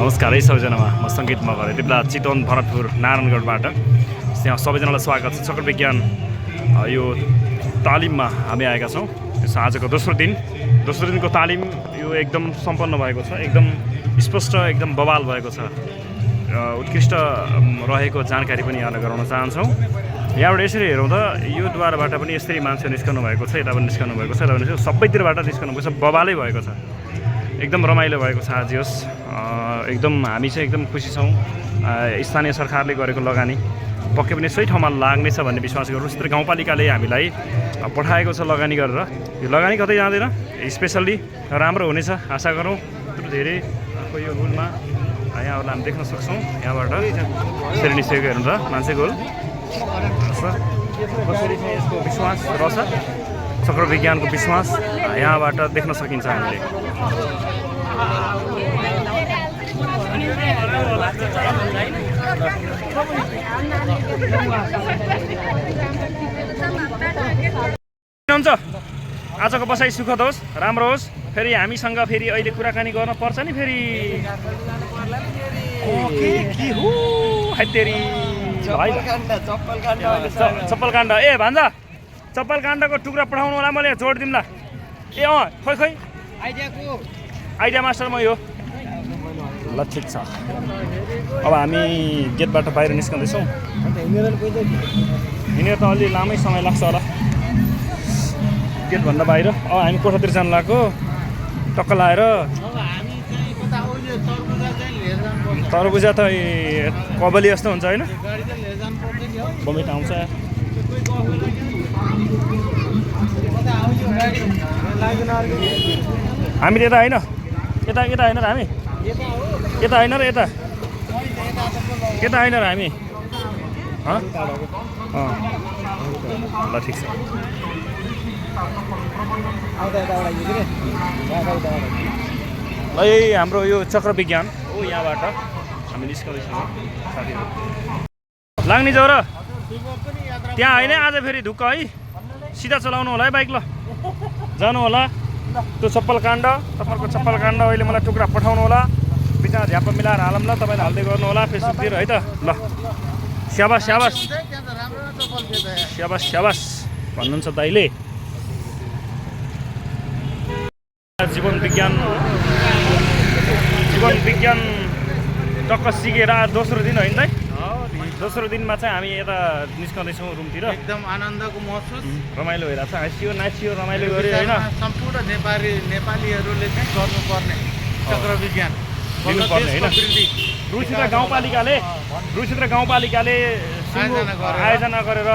नमस्कार है सबैजनामा म सङ्गीत मगर यति बेला चितवन भरतपुर नारायणगढबाट त्यहाँ सबैजनालाई स्वागत छ। चक्र विज्ञान यो तालिममा हामी आएका छौँ। त्यसो आजको दोस्रो दिनको तालिम यो एकदम सम्पन्न भएको छ, एकदम स्पष्ट, एकदम बवाल भएको छ। उत्कृष्ट रहेको जानकारी पनि यहाँलाई गराउन चाहन्छौँ। यहाँबाट यसरी हेरौँ त यो द्वारबाट पनि यसरी मान्छे निस्कनु भएको छ, यता पनि निस्कनु भएको छ, यता पनि सबैतिरबाट निस्कनु भएको छ, बवालै भएको छ, एकदम रमाइलो भएको छ। आज होस् एकदम हामी चाहिँ एकदम खुसी छौँ। स्थानीय सरकारले गरेको लगानी पक्कै पनि सही ठाउँमा लाग्नेछ भन्ने विश्वास गरौँ। यस्तै गाउँपालिकाले हामीलाई पठाएको छ लगानी गरेर, यो लगानी कतै जाँदैन, स्पेसल्ली राम्रो हुनेछ आशा गरौँ। धेरै यो गोलमा यहाँहरूलाई हामी देख्न सक्छौँ। यहाँबाट यसरी निस्केको हेर्नु त मान्छे गोल कसरी चाहिँ यसको विश्वास रहेछ, चक्र विज्ञानको विश्वास यहाँबाट देख्न सकिन्छ हामीले। हुन्छ आजको बसाइ सुखद होस्, राम्रो होस्। फेरि हामीसँग फेरि अहिले कुराकानी गर्न पर्छ नि फेरि। चप्पल काण्ड ए भान्जा चप्पल काण्डको टुक्रा पठाउनु होला, मैले जोड दिउँला। ए खोइ खोइ आइडिया मास्टर म यो ल ठिक छ। अब हामी गेटबाट बाहिर निस्कँदैछौँ। हिँडेर त अलि लामै समय लाग्छ होला गेटभन्दा बाहिर। अब हामी कोठातिर जानु लाग्यो टक्क लाएर। तरबुजा त कबली जस्तो हुन्छ होइन, बमिट आउँछ। हामी यता होइन, यता यता होइन र हामी यता होइन र यता यता होइन र हामी ल ठिक छ। ल हाम्रो यो चक्र विज्ञान हो, यहाँबाट हामी निस्कँदैछौँ साथीहरू। लाग्ने जौ र त्यहाँ होइन आज फेरि ढुक्क है, सिधा चलाउनु होला है बाइक। ल जानु होला। त्यो चप्पल काण्ड, तपाईँहरूको चप्पल काण्ड अहिले मलाई टुक्रा पठाउनु होला, बिचमा झ्याप्प मिलाएर हालौँ ल, तपाईँले हाल्दै गर्नु होला फेसबुकतिर है त। ल स्याबास स्याबास स्याबास स्याबास भन्नुहुन्छ दाइले। जीवन विज्ञान टक्क सिकेर दोस्रो दिन होइन है। दोस्रो दिनमा चाहिँ हामी यता निस्कँदैछौँ रुमतिर। एकदम आनन्दको महसुस, रमाइलो भइरहेको छ। हाँसियो नाचियो रमाइलो गऱ्यो होइन। सम्पूर्ण नेपालीहरूले चाहिँ गर्नुपर्ने चक्र विज्ञान दिनुपर्ने होइन। रुचित्र गाउँपालिकाले आयोजना गरेर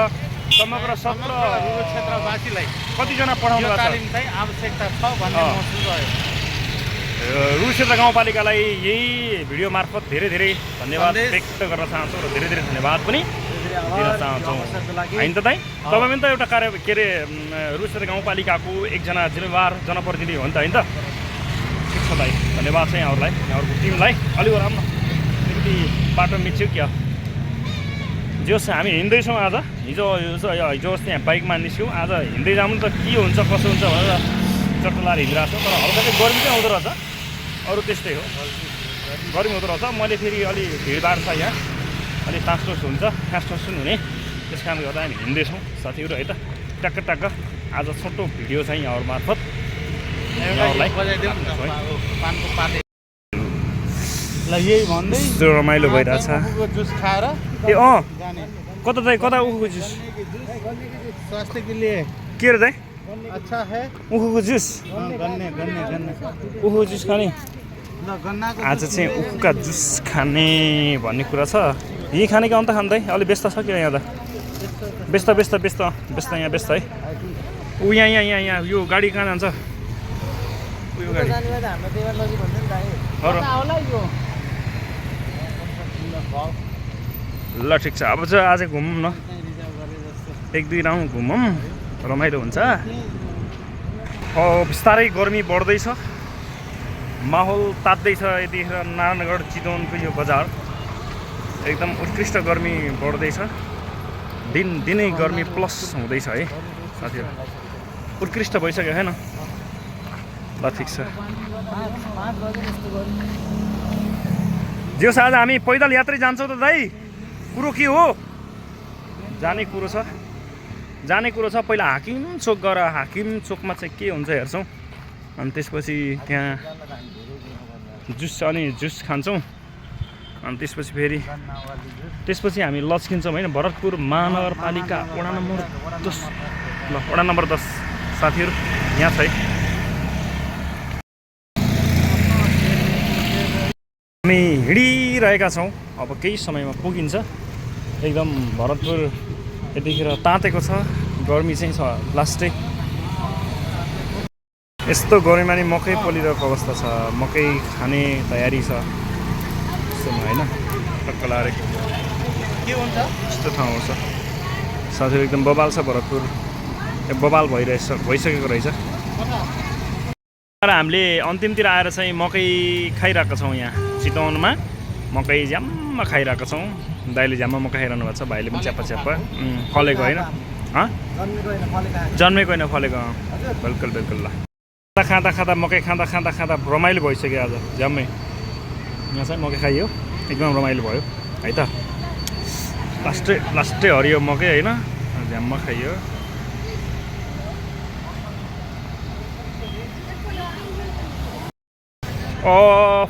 समग्र 17 क्षेत्रवासीलाई कतिजना पठाउनु भएको तालिम चाहिँ आवश्यकता छ भन्ने महसुस भयो। रुचित्र गाउँपालिकालाई यही भिडियो मार्फत धेरै धेरै धन्यवाद व्यक्त गर्न चाहन्छौँ र धेरै धेरै धन्यवाद पनि दिन चाहन्छौँ होइन त दाइ। तपाईँ पनि त एउटा कार्य के अरे रुचित्र गाउँपालिकाको एकजना जिम्मेवार जनप्रतिनिधि हो नि त होइन त। ठिक छ दाइ, धन्यवाद छ यहाँहरूलाई, यहाँहरूको टिमलाई। अलिक राम्रो अलिकति बाटो मिच्यो क्या। जे होस् हामी हिँड्दैछौँ आज। हिजो होस् त्यहाँ बाइकमा निस्क्यौँ, आज हिँड्दै जानु त के हुन्छ कसो हुन्छ भनेर चट्टलाएर हिँडिरहेको छौँ। तर हल्का चाहिँ गर्मी चाहिँ आउँदो रहेछ, अरू त्यस्तै हो, गर्मी हुँदो रहेछ। मैले फेरि अलि भिडभाड छ यहाँ, अलिक टाँसटुस हुन्छ, ठाँसठुस हुने, त्यस कारणले गर्दा हामी हिँड्दैछौँ साथीहरू है त। टक्क टक्क आज छोटो भिडियो चाहिँ यहाँहरू मार्फत ल यही भन्दै रमाइलो भइरहेछ। जुस खाएर ए कता दाइ कता उखुको जुस स्वास्थ्य के लिए के अरे दाइ अच्छा है। उखुको जुस गन्ने उखुको जुस खाने ल गन्नाको आज चाहिँ उखुका जुस खाने भन्ने कुरा छ। यहीँ खाने कि अन्त खाँदै अलि व्यस्त छ क्या यहाँ त। व्यस्त यहाँ व्यस्त है। ऊ यहाँ यो गाडी कहाँ जान्छ? यो गाडी ल ठिक छ। अब चाहिँ आज घुमौँ न, 1-2 राउन्ड घुमौँ, रमाइलो हुन्छ। बिस्तारै गर्मी बढ्दैछ, माहौल तात्दैछ। यतिखेर नारायणगढ चितवनको यो बजार एकदम उत्कृष्ट गर्मी बढ्दैछ, दिनै गर्मी प्लस हुँदैछ है साथीहरू। उत्कृष्ट भइसक्यो हैन। ल ठिक छ। जो आज हामी पैदल यात्रै जान्छौँ त दाइ कुरो के हो जाने कुरो छ पहिला हाकिम चोक गएर हाकिम चोकमा चाहिँ के हुन्छ हेर्छौँ अनि त्यसपछि त्यहाँ जुस खान्छौँ अनि त्यसपछि हामी लस्किन्छौँ होइन भरतपुर महानगरपालिका वडा नम्बर 10 साथीहरू यहाँ छ है हामी हिँडिरहेका छौँ अब केही समयमा पुगिन्छ एकदम भरतपुर यतिखेर तातेको छ गर्मी चाहिँ छ लास्टै यस्तो गर्मीमा नि मकै पोलिरहेको अवस्था छ मकै खाने तयारी छ होइन टक्क लाएर के हुन्छ यस्तो ठाउँ छ साथीहरू एकदम बबाल छ भरतपुर बबाल भइसकेको रहेछ र हामीले अन्तिमतिर आएर चाहिँ मकै खाइरहेका छौँ यहाँ चितवनमा मकै ज्याम्मा खाइरहेका छौँ दाइले ज्याम्मा मकै खाइरहनु भएको छ भाइले पनि च्याप्पा फलेको होइन जन्मेको होइन फलेको बिल्कुल ल खाँदा मकै खाँदा रमाइलो भइसक्यो आज ज्याम्मै यहाँ चाहिँ मकै खाइयो एकदम रमाइलो भयो है त लास्टै हरियो मकै होइन ज्याम्मा खाइयो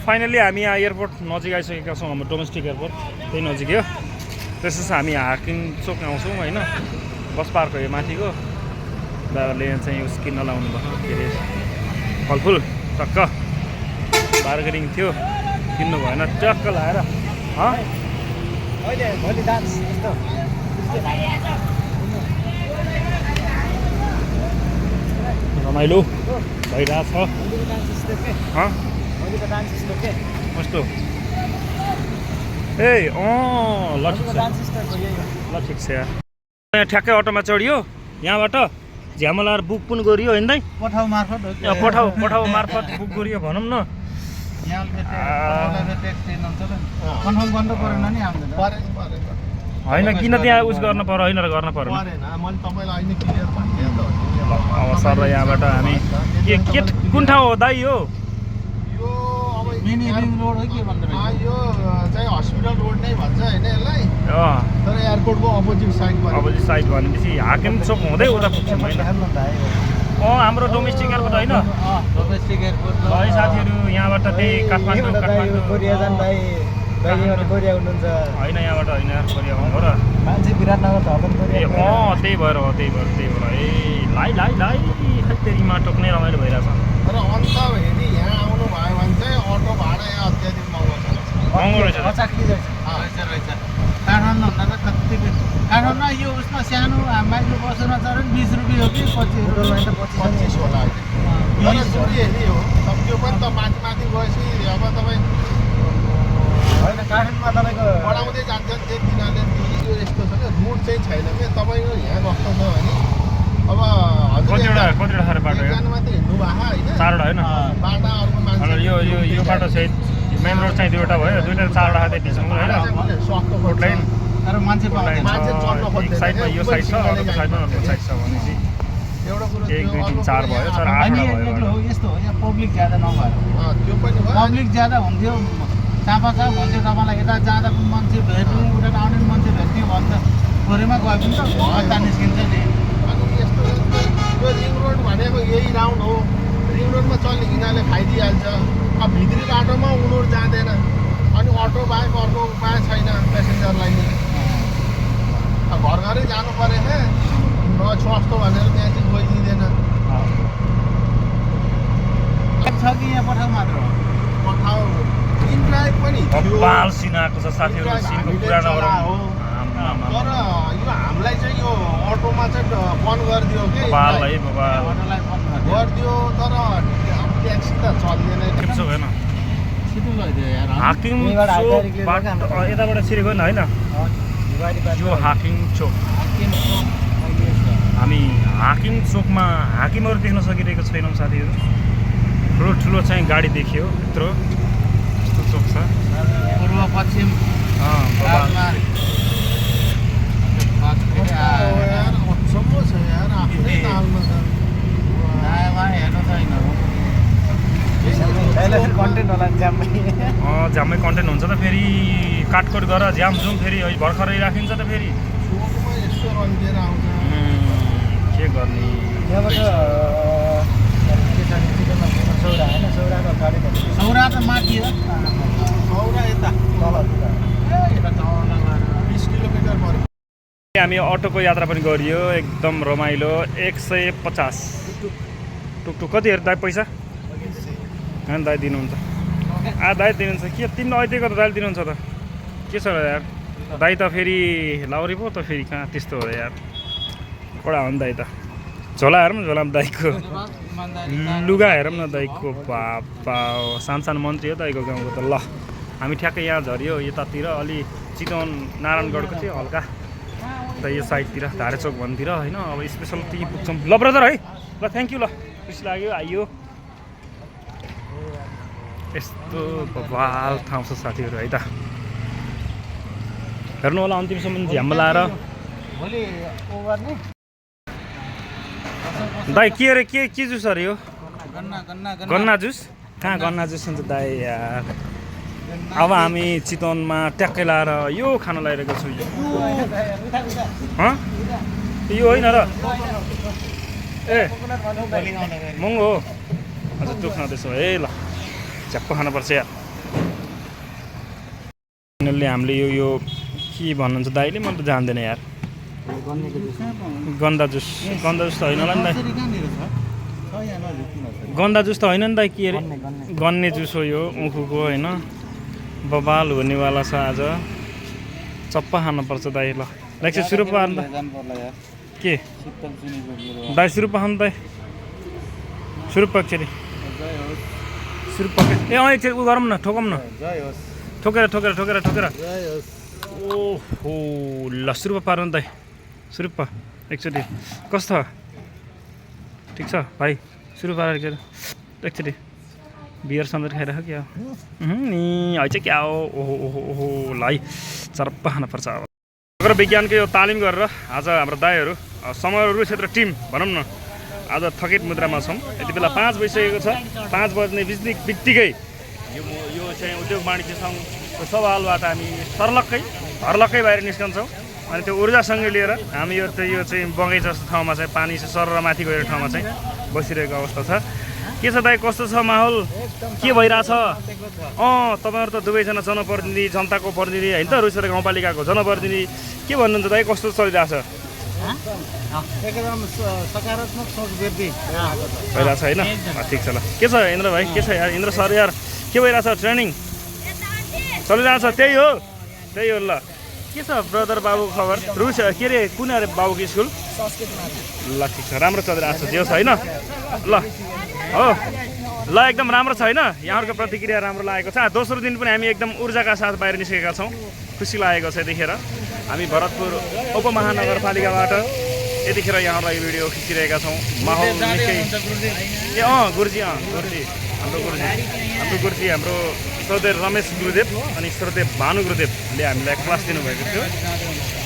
फाइनली हामी यहाँ एयरपोर्ट नजिक आइसकेका छौँ हाम्रो डोमेस्टिक एयरपोर्ट त्यही नजिक हो त्यसपछि हामी हाकिम चोक आउँछौँ होइन बस पार्कको यो माथिको दादाले चाहिँ उस किन्न लाउनु भयो के अरे फलफुल टक्क बार्गेनिङ थियो किन्नु भएन टक्क लाएर रमाइलो भइरहेछ कस्तो ए ल ठिक छ यहाँ ठ्याक्कै अटोमा चढियो यहाँबाट झ्यामलार बुक पनि गरियो होइन दाइ पठाउ मार्फत पठाउ मार्फत बुक गरियो भनौँ न कन्फर्म गर्नु परेन नि होइन किन त्यहाँ उस गर्न पर्यो होइन गर्न परेन अब सर यहाँबाट हामी के कुन ठाउँ हो दाइ यो मिनी रिङ रोड हो के भन्दै यो चाहिँ हस्पिटल रोड नै भन्छ होइन यसलाई तर एयरपोर्टको अपोजिट साइड भनेपछि हाकिम चोक हुँदै उता पुग्छौँ होइन हाम्रो डोमेस्टिक एयरपोर्ट होइन डोमेस्टिक एयरपोर्ट है साथीहरू यहाँबाट त्यही काठमाडौँ होइन यहाँबाट होइन कोरिया हो र मान्छे विराटनगर धर्म ए त्यही भएर ए लाइ तेरीमा टोक्ने रमाइलो भइरहेछ तर अन्त हेरी यहाँ आउनु भयो भने चाहिँ अटो भाडा यहाँ अत्याधिक महँगो रहेछ काठमाडौँ भन्दा त कति काठमाडौँमा यो उसमा सानो माइक्रो बसमा चढ्यो 20 रुपियाँ हो कि 25 होला हेरी हो त्यो पनि त माथि गएपछि अब तपाईँ होइन काठमाडौँमा तपाईँको बढाउँदै जान्छ तिनीहरूले यो यस्तो छ क्या रुट चाहिँ छैन क्या तपाईँको यहाँ कस्तो छ भने अब कतिवटा बाटो जानु मात्रै हिँड्नु भएको होइन 4वटा होइन बाटा अर्को मान्छे यो बाटो चाहिँ मेन रोड चाहिँ 2वटा भयो 2टा 4वटा खाँदै बिचमा होइन सक्दो रोड लाइन तर मान्छे पाउँदैन मान्छे चढ्न खोज्दैन साइडमा यो साइड छ अर्को साइडमा अर्को साइड छ भनेपछि एउटा कुरो 1 2 3 4 भयो तर 8वटा भयो यस्तो हो यहाँ पब्लिक ज्यादा नभएर त्यो पनि भयो पब्लिक ज्यादा हुन्थ्यो चापाचाप हुन्थ्यो तपाईँलाई यता जाँदा पनि मान्छे भेट्नु उता आउने मान्छे भेट्ने भन्दा थोरैमा गयो भने त घरता निस्किन्छ नि अनि यस्तो यो रिङ रोड भनेको यही राउन्ड हो रिङ रोडमा चल्ने यिनीहरूले खाइदिइहाल्छ अब भित्री बाटोमा उनीहरू जाँदैन अनि अटो बाहेक अर्को उपाय छैन पेसेन्जरलाई नि अब घरै जानु परेन सस्तो भनेर त्यहाँ चाहिँ गइदिँदैन छ कि यहाँ पठाउ मात्र हो पठाउ इन्ड्राइभ पनि बाल सिनाको छ साथीहरू सिनको कुरा नगरौँ तर यो हामीलाई चाहिँ यो अटोमा चाहिँ बन्द गरिदियो कि बाललाई बाबा अटोलाई बन्द गरिदियो तर ट्याक्सी त चल्दैन केप्सो भएन छिटो लैदियो यार हाकिम चोकबाट यताबाट छिरेको होइन यो हाकिम चोक हामी हाकिम चोकमा हाकिमहरू देख्न सकिरहेको छैनौँ साथीहरू ठुलो चाहिँ गाडी देखियो यत्रो यस्तो चोक छ पूर्व पश्चिम अचम्म छ यार आफ्नै तालमा छ हेर्नु छैन कन्टेन्ट होला नि ज्यामै झ्याम्मै कन्टेन्ट हुन्छ त फेरि काटकोट गरेर झ्याम जुम फेरि भर्खरै राखिन्छ त फेरि छेउमा यस्तो रन्किएर आउँछ के गर्ने यहाँबाट के छ चिकनमा सौरा होइन सौराको अगाडि सौरा त माथि हो सौरा यता तल यता टाउन 20 किलोमिटर पऱ्यो हामी अटोको यात्रा पनि गरियो एकदम रमाइलो 150 टुकटुक कतिहरू दाइ पैसा दाइ दिनुहुन्छ दाइ दिनुहुन्छ के तिम्रो अहिलेको त दाइले दिनुहुन्छ त के छ र यार दाइ त फेरि लाउरी पो त फेरि कहाँ त्यस्तो हो र यार कडा हो नि दाइ त झोला हेरौँ न झोलामा दाइको लुगा हेरौँ न दाइको बाबा सानो मन्त्री हो दाइको गाउँको त ल हामी ठ्याक्कै यहाँ झऱ्यो यतातिर अलि चितवन नारायणगढको चाहिँ हल्का त यो साइडतिर धारेचोक भन्तिर होइन अब स्पेसल ती पुग्छौँ ल ब्रदर है ल थ्याङ्क यू ल खुसी लाग्यो आइयो यस्तो बवाल ठाउँ छ साथीहरू है त हेर्नु होला अन्तिमसम्म झ्याम्म लाएर भोलि ओभर नि दाइ के अरे के जुस अरे यो गन्ना गन्ना गन्ना जुस कहाँ गन्ना जुस हुन्छ दाइ यार अब हामी चितवनमा ट्याक्कै लाएर यो खान लागिरहेको छु यो होइन र ए महँगो हो हजुर दुख्न त्यसो ए ल झ्याप्प खानुपर्छ यार फाइनल्ली हामीले यो के भन्नुहुन्छ दाइले म त जान्दैन यार गन्दा जुस त होइन होला नि दाइ गन्दा जुस त होइन नि दाइ के अरे गन्ने जुस हो यो उखुको होइन बबाल हुनेवाला छ आज चप्पा खानुपर्छ दाइ ल एकछिन सुरुप्पा अन्त के दाइ सुरुप्पा खानु दाइ सुरुप्पा एकचोटि सुरुप्पा ए एकचोटि उ गरौँ न ठोकौँ न ठोकेर ओहो ल सुरुप्पा पारौँ दाइ सुरुप्पा एकचोटि कस्तो ठिक छ भाइ सुरु पारेर एकचोटि बियर समेत खाइरह क्या नि है चाहिँ क्या हो ओहो ओहो ओहो ल है चरप्पा खानुपर्छ अब नगर विज्ञानको यो तालिम गरेर आज हाम्रो दाइहरू समरहरू क्षेत्र टिम भनौँ न आज थकित मुद्रामा छौँ यति बेला 5 बजिसकेको छ 5 बज्ने बित्तिकै यो चाहिँ उद्योग वाणिज्य सङ्घको सभाहालबाट हामी हर्लक्कै बाहिर निस्कन्छौँ अनि त्यो ऊर्जासँग लिएर हामी यो चाहिँ बगैँचा जस्तो ठाउँमा चाहिँ पानी चाहिँ सर माथि गएर ठाउँमा चाहिँ बसिरहेको अवस्था छ के छ दाइ कस्तो छ माहौल के भइरहेछ तपाईँहरू त दुवैजना जनप्रतिनिधि जनताको प्रतिनिधि होइन त रुसेर गाउँपालिकाको जनप्रतिनिधि के भन्नुहुन्छ दाइ कस्तो चलिरहेछ एकदम सकारात्मक सोच वृद्धि भइरहेछ होइन ठिक छ ल के छ इन्द्र भाइ के छ यार इन्द्र सर यार के भइरहेछ ट्रेनिङ चलिरहेछ त्यही हो ल के छ ब्रदर बाबु खबर रुस के अरे कुन अरे बाबुको स्कुल ल ठिक छ राम्रो चलिरहेको छ जे छ होइन ल हो ल एकदम राम्रो छ होइन यहाँहरूको प्रतिक्रिया राम्रो लागेको छ दोस्रो दिन पनि हामी एकदम ऊर्जाका साथ बाहिर निस्केका छौँ खुसी लागेको छ यतिखेर हामी भरतपुर उपमहानगरपालिकाबाट यतिखेर यहाँहरूलाई भिडियो खिचिरहेका छौँ माहौल निकै ए गुरुजी हाम्रो गुरुजी हाम्रो श्रोदेव रमेश गुरुदेव अनि श्रोदेव भानु गुरुदेवले हामीलाई क्लास दिनुभएको थियो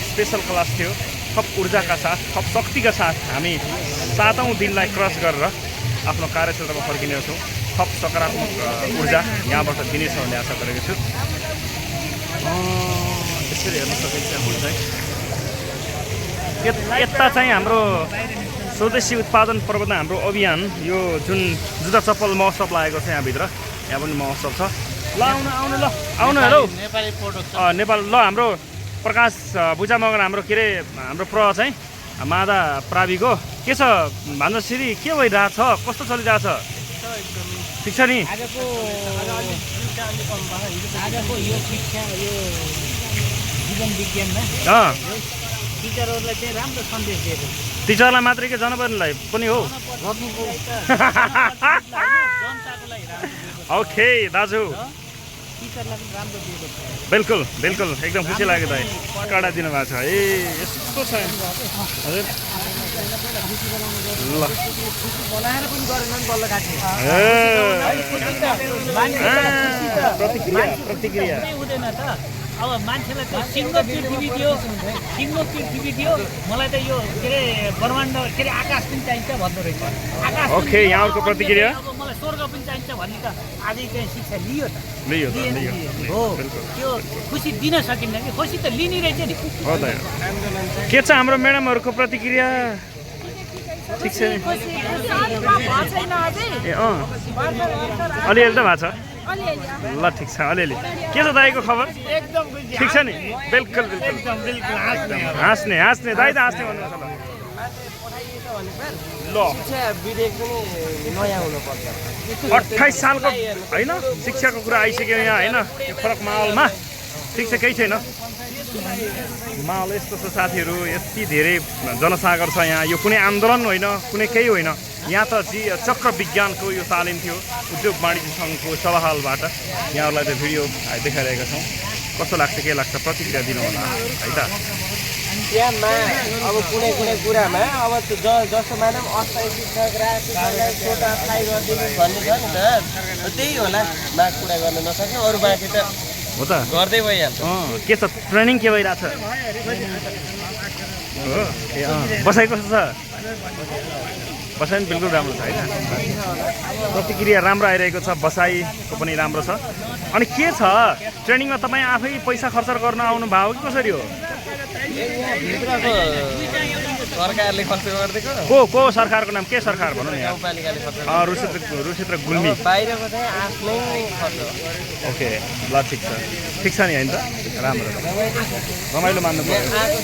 स्पेसल क्लास थियो थप ऊर्जाका साथ थप शक्तिका साथ हामी 7औं दिनलाई क्रस गरेर आफ्नो कार्यक्षेत्रमा फर्किनेछौँ थप सकारात्मक ऊर्जा यहाँबाट दिनेछ भन्ने आशा गरेको छु त्यसरी हेर्न सकिन्छ हाम्रो चाहिँ यता चाहिँ हाम्रो स्वदेशी उत्पादन प्रबन्धन हाम्रो अभियान यो जुन जुत्ता चप्पल महोत्सव लागेको छ यहाँभित्र यहाँ पनि महोत्सव छ ल आउनु हेरौ नेपाल ल हाम्रो प्रकाश बुझा मगर हाम्रो के अरे हाम्रो चाहिँ मादा प्राविको के छ भान्जाश्री के भइरहेछ कस्तो चलिरहेछ ठिक छ नि टिचरहरूलाई चाहिँ राम्रो सन्देश दिएको टिचरलाई मात्रै के जनप्रतिनिधिलाई पनि हो ओके दाजु बिल्कुल एकदम खुसी लाग्यो दाइ कडा दिनुभएको छ ए यस्तो छ हजुर ल प्रतिक्रिया अब मान्छेलाई त सिङ्गो पृथ्वी दियो मलाई त यो के अरे ब्रह्माण्ड के अरे आकाश पनि चाहिन्छ भन्दो रहेछ ओके यहाँहरूको प्रतिक्रिया अब मलाई स्वर्ग पनि चाहिन्छ भन्ने त आजै चाहिँ शिक्षा लियो त लियो त, लिएन, लियो, लिएन। लियो, हो बिल्कुल। त्यो खुसी दिन सकिन्न कि खुसी त लिने रहेछ नि हो त यार। के छ हाम्रो म्याडमहरूको प्रतिक्रिया ठिक छ नि? ए अँ अलिअलि त भएको छ ल ठिक छ अलिअलि के छ दाइको खबर एकदम ठिक छ नि बिल्कुल बिल्कुल बिल्कुल हाँस्ने हाँस्ने दाइ त हाँस्ने भन्नुहुन्छ ल विधेयक पनि नयाँ हुनुपर्छ 28 सालको होइन शिक्षाको कुरा आइसक्यो यहाँ होइन यो फरक माहौलमा ठिक छ केही छैन माहौल यस्तो छ साथीहरू यति धेरै जनसागर छ यहाँ यो कुनै आन्दोलन होइन कुनै केही होइन यहाँ त चक्र विज्ञानको यो तालिम थियो उद्योग वाणिज्य सङ्घको सभाहालबाट यहाँहरूलाई त भिडियो देखाइरहेका छौँ कस्तो लाग्छ के लाग्छ प्रतिक्रिया दिनु होला है त त्यहाँमा अब कुनै कुनै कुरामा अब जस्तो मानौँ अस्थायी शिक्षक राजशिक्षकलाई छोटा अस्थायी गरिदिनु भन्ने छ नि त त्यही होला मा कुरा गर्न नसक्ने अरू बाँकी त हो त गर्दै भइहाल्छ के छ ट्रेनिङ के भइरहेछ हो ए बसाइ कस्तो छ बसाइ पनि बिल्कुल राम्रो छ होइन प्रतिक्रिया राम्रो आइरहेको छ बसाइको पनि राम्रो छ अनि के छ ट्रेनिङमा तपाईँ आफै पैसा खर्च गर्न आउनु भयो कि कसरी हो भित्रको सरकारले खर्च गरिदिएको को सरकारको नाम के सरकार भनौँ न यहाँ गाउँपालिकाले खर्च रुसित र गुल्मी बाहिरको चाहिँ आफ्नै खर्च ओके ल ठिक छ नि होइन त राम्रो रमाइलो मान्नु पर्यो आएको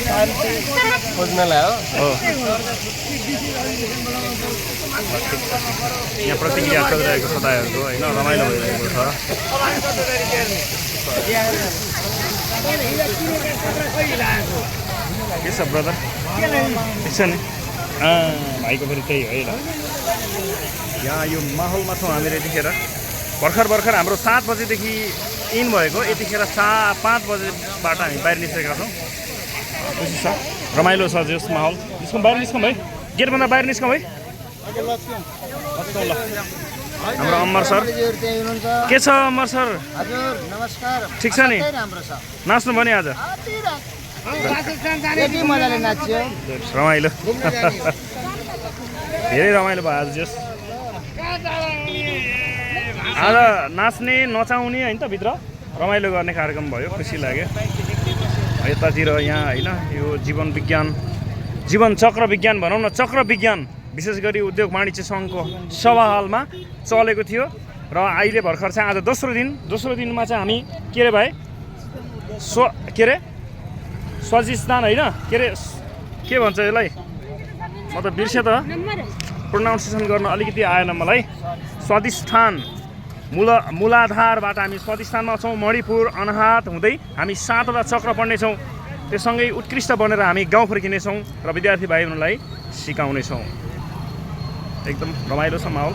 शान्ति खोज्नलाई हो यहाँ प्रतिक्रिया चलिरहेको छ दाइहरूको होइन रमाइलो भइरहेको छ के छ ब्रदर ठिक छ नि भाइको फेरि त्यही है ल यहाँ यो माहौलमा छौँ हामीहरू यतिखेर भर्खर हाम्रो 7 बजेदेखि इन भएको यतिखेर 5 बजेबाट हामी बाहिर निस्केका छौँ खुसी छ रमाइलो छ जस माहौल निस्कौँ बाहिर निस्कौँ भाइ गेटभन्दा बाहिर निस्कौँ भाइ ल हाम्रो अमर सर के छ अमर सर हजुर नमस्कार ठिक छ नि राम्रो छ नाच्नु भयो नि आज यति मजाले नाच्यो रमाइलो धेरै रमाइलो भयो आज जस आज नाच्ने नचाउने होइन त भित्र रमाइलो गर्ने कार्यक्रम भयो खुसी लाग्यो यतातिर यहाँ होइन यो जीवन चक्र विज्ञान भनौँ न चक्र विज्ञान विशेष गरी उद्योग वाणिज्य सङ्घको सभाहालमा चलेको थियो र अहिले भर्खर चाहिँ आज दोस्रो दिनमा चाहिँ हामी के अरे भाइ स्वादिष्ठान होइन के भन्छ यसलाई म त बिर्सेँ त प्रोनाउन्सिएसन गर्न अलिकति आएन मलाई स्वादिष्ठान मूलाधारबाट हामी स्वादिष्ठानमा छौँ मणिपुर अनाहत हुँदै हामी 7वटा चक्र पढ्नेछौँ त्यससँगै उत्कृष्ट बनेर हामी गाउँ फर्किनेछौँ र विद्यार्थी भाइ बहिनीलाई सिकाउनेछौँ एकदम रमाइलो छ माहौल